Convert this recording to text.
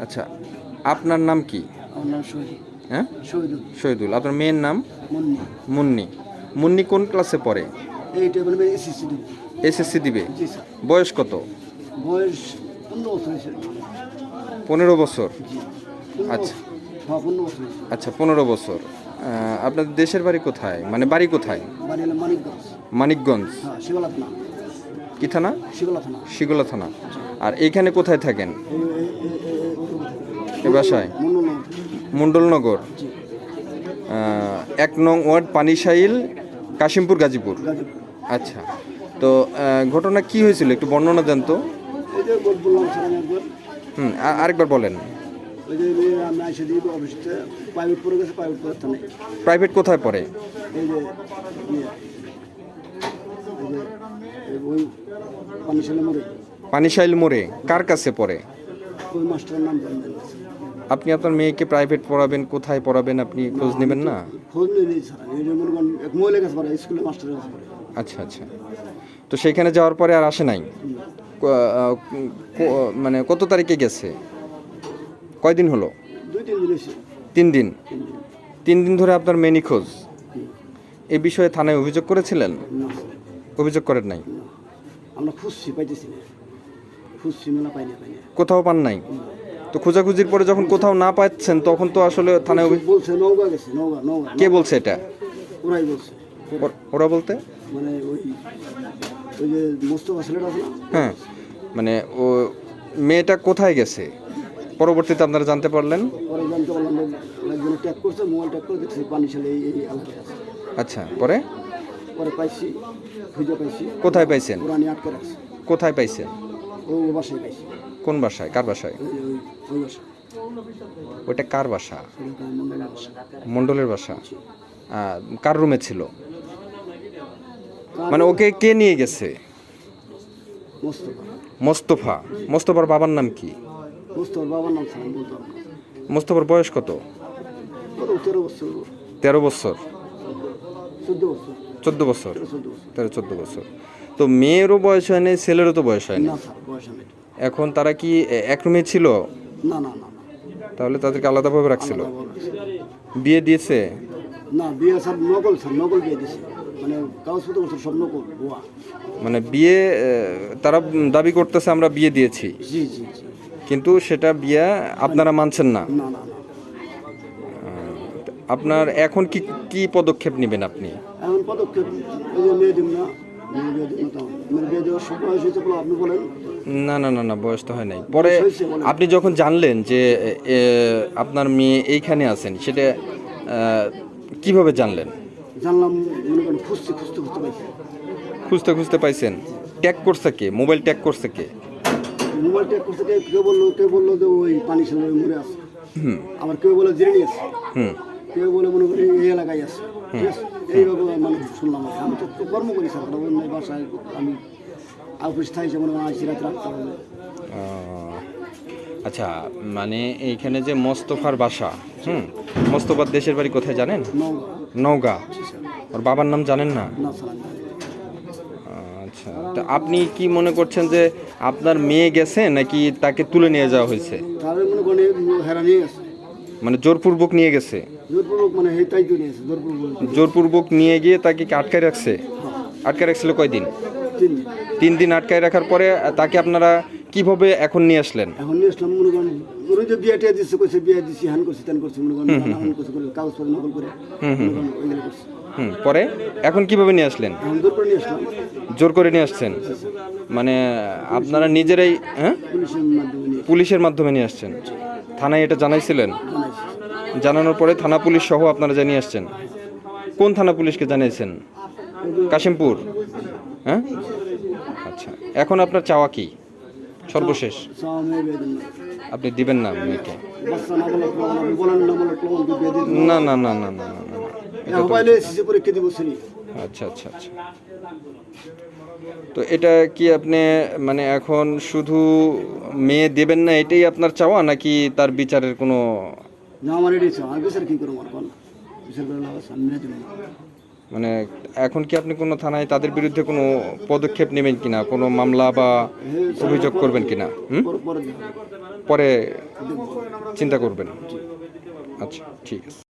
আচ্ছা, আপনার নাম কি? আমার নাম শহীদুল। হ্যাঁ, শহীদুল। শহীদুল। আপনার মেয়ের নাম? মুন্নি। মুন্নি। মুন্নি কোন ক্লাসে পড়ে? এইটা বলবে এসএসসি দিব। এসএসসি দিবে। জি স্যার। বয়স কত? বয়স 15 বছর হয়েছে। 15 বছর। জি। 15 আচ্ছা। বছর। হ্যাঁ 15 বছর হয়েছে। আচ্ছা, 15 বছর। আপনাদের দেশের বাড়ি কোথায়, মানে বাড়ি কোথায়? বাড়ি হলো মানিকগঞ্জ। মানিকগঞ্জ। হ্যাঁ শিবলা থানা। কি থানা? শিবলা থানা। শিগোলা থানা। আর এইখানে কোথায় থাকেন? এ বাসায় মন্ডল। মণ্ডলনগর। জি। 1 নং ওয়ার্ড, পানিশাইল, কাশিমপুর, গাজীপুর। গাজীপুর। আচ্ছা, তো ঘটনা কি হয়েছিল একটু বর্ণনা দেন তো। এই যে বললাম স্যার আমি একবার। আরেকবার বলেন। ওই যে আমি এসে দিয়ে অফিসে প্রাইভেট পড়ে গেছে, প্রাইভেট পড়তে নেই। প্রাইভেট কোথায় পড়ে? এই যে ওই পানিশালে মোড়ে। পানিশাইল মোড়ে। কার কাছে পড়ে? ওই মাস্টারের নাম জানেন না। আপনি আপনার মেয়েকে প্রাইভেট পড়াবেন, কোথায় পড়াবেন আপনি খোঁজ নেবেন না? খোঁজ নেই স্যার। এই যে মনে করেন এক মহিলা কাছে পড়ে, স্কুলে মাস্টারের কাছে পড়ে। আচ্ছা আচ্ছা, তো সেখানে যাওয়ার পরে আর আসে নাই? মানে কত তারিখে গেছে? কয়দিন হলো? 2-3 দিন এসে। 3 দিন। 3 দিন ধরে আপনার মেয়ে নিখোঁজ। এই বিষয়ে থানায় অভিযোগ করেছিলেন? না অভিযোগ করেন নাই? না, আমরা খুঁজছি, পাইতেছি না। খুঁজছি মেলা পাই না। কোথাও পান নাই? তো খোঁজাখুঁজির পরে যখন কোথাও না পাচ্ছেন তখন তো আসলে থানায় বলছে নৌকা গেছে। নৌকা। কে বলছে এটা? ওরাই বলছে। ওরা বলতে মানে ওই যে মোস্তফা ছেলেটা আছে না। হ্যাঁ, মানে ও মেয়েটা কোথায় গেছে পরবর্তীতে আপনারা জানতে পারলেন? পরে জানতে পারলাম যে একজন ট্যাগ করছে, মোবাইল ট্যাগ করে দেখছি পানি ছেলে এই এলাকায় আছে। আচ্ছা, পরে পাইছি, খুঁজে পাইছি। কোথায় পাইছেন? পুরানি আটকে রাখছে। কোথায় পাইছেন? ও বাসায় পাইছি। কোন বাসায়? কার বাসায়? ওই বাসায়। ওইটা কার বাসা? মন্ডলের বাসা। মণ্ডলের বাসা। কার রুমে ছিল? মানে ওকে কে নিয়ে গেছে? মোস্তফা। মোস্তফা। মোস্তফার বাবার নাম কি? মোস্তফার বাবার নাম ছিলাম বলতাম না। মোস্তফার বয়স কত? 13 বছর। 13 বছর। 14 বছর। 14 বছর। 14 বছর। 13-14 বছর। তো মেয়েরও বয়স হয় নাই, ছেলেরও তো বয়স হয় না না। স্যার, বয়স আমি। এখন তারা কি এক রুমে ছিল? না। তাহলে তাদেরকে আলাদাভাবে রাখছিল? আলাদা বড় আছে। বিয়ে দিয়েছে? না বিয়ে স্যার নকল বিয়ে দিয়েছে। মানে কাগজপত্র করছে সব নকল ভুয়া। মানে বিয়ে তারা দাবি করতেছে আমরা বিয়ে দিয়েছি, জি। কিন্তু সেটা বিয়ে আপনারা মানছেন না। না। আপনার এখন কি কি পদক্ষেপ নেবেন আপনি? এমন পদক্ষেপ ওই যে মেয়ে দিব না। মেয়ে বিয়ে দিব না তো। মেয়ে বিয়ে দেওয়ার সব বয়স হয়েছে বলে আপনি বলেন। না, বয়স তো হয় নাই। পরে হয়েছে বলেন। আপনি যখন জানলেন যে আপনার মেয়ে এইখানে আছেন, সেটা কিভাবে জানলেন? জানলাম মনে করেন খুঁজতে পাইছি। খুঁজতে পাইছেন? ট্যাগ করছে কে? মোবাইল ট্যাগ করছে কে? মোবাইল ট্যাগ করতে কেউ বললো যে ওই পানি ছেলে মরে আছে। আবার কেউ বলে জেনে নিয়েছে। কেউ বলে মনে করি এই এলাকায় আছে। ঠিক আছে, এইভাবে মানে শুনলাম। আমি তো কর্ম করি স্যার, অন্য বাসায় আমি অফিস থাকি, মনে করেন আইসি রাত রাখতে হবে। আচ্ছা, মানে এইখানে যে মোস্তফার বাসা, মোস্তফার দেশের বাড়ি কোথায় জানেন? নওগাঁ। ওর বাবার নাম জানেন না? না স্যার আমি জানি না। আচ্ছা, তো আপনি কি মনে করছেন যে আপনার মেয়ে গেছে নাকি তাকে তুলে নিয়ে যাওয়া হয়েছে? তাহলে মনে করেন হেরা নিয়ে গেছে। মানে জোরপূর্বক নিয়ে গেছে? জোরপূর্বক মানে তাই তো নিয়েছে জোরপূর্বক নিয়ে গিয়ে তাকে কি আটকায় রাখছে? আটকায় রাখছিল কয়দিন? 3 দিন। 3 দিন আটকায় রাখার পরে তাকে আপনারা কিভাবে এখন নিয়ে আসলেন? এখন নিয়ে আসলাম মনে করেন ওই যে বিয়েটা দিচ্ছে, কইছে বিয়ে দিচ্ছি, হ্যান করছি তেন করছি, মনে করেন নানান কিছু করে কাগজপত্র নকল করে ওইগুলো করছি। পরে এখন কিভাবে নিয়ে আসলেন? এখন জোর করে নিয়ে আসলাম। জোর করে নিয়ে আসছেন? মানে আপনারা নিজেরাই? পুলিশের মাধ্যমে নিয়ে আসছেন? থানায় এটা জানাইছিলেন? জানানোর পরে থানা পুলিশ সহ আপনারা জানিয়ে আসছেন? কোন থানা পুলিশকে জানিয়েছেন? কাশিমপুর। হ্যাঁ, আচ্ছা। এখন আপনার চাওয়া কি সর্বশেষ? আপনি দিবেন না মেয়েকে? না, আচ্ছা। তো এটা কি আপনি মানে এখন শুধু মেয়ে দেবেন না এটাই আপনার চাওয়া, নাকি তার বিচারের কোনো? না, আমার এটাই চাওয়া। বিচার কি করবো? বিচার করে লাভ আছে? আমি মেয়ে দেবো না। মানে এখন কি আপনি কোনো থানায় তাদের বিরুদ্ধে কোনো পদক্ষেপ নেবেন কিনা, কোনো মামলা বা অভিযোগ করবেন কিনা? পরে পরে পরে চিন্তা করবেন। আচ্ছা, ঠিক আছে।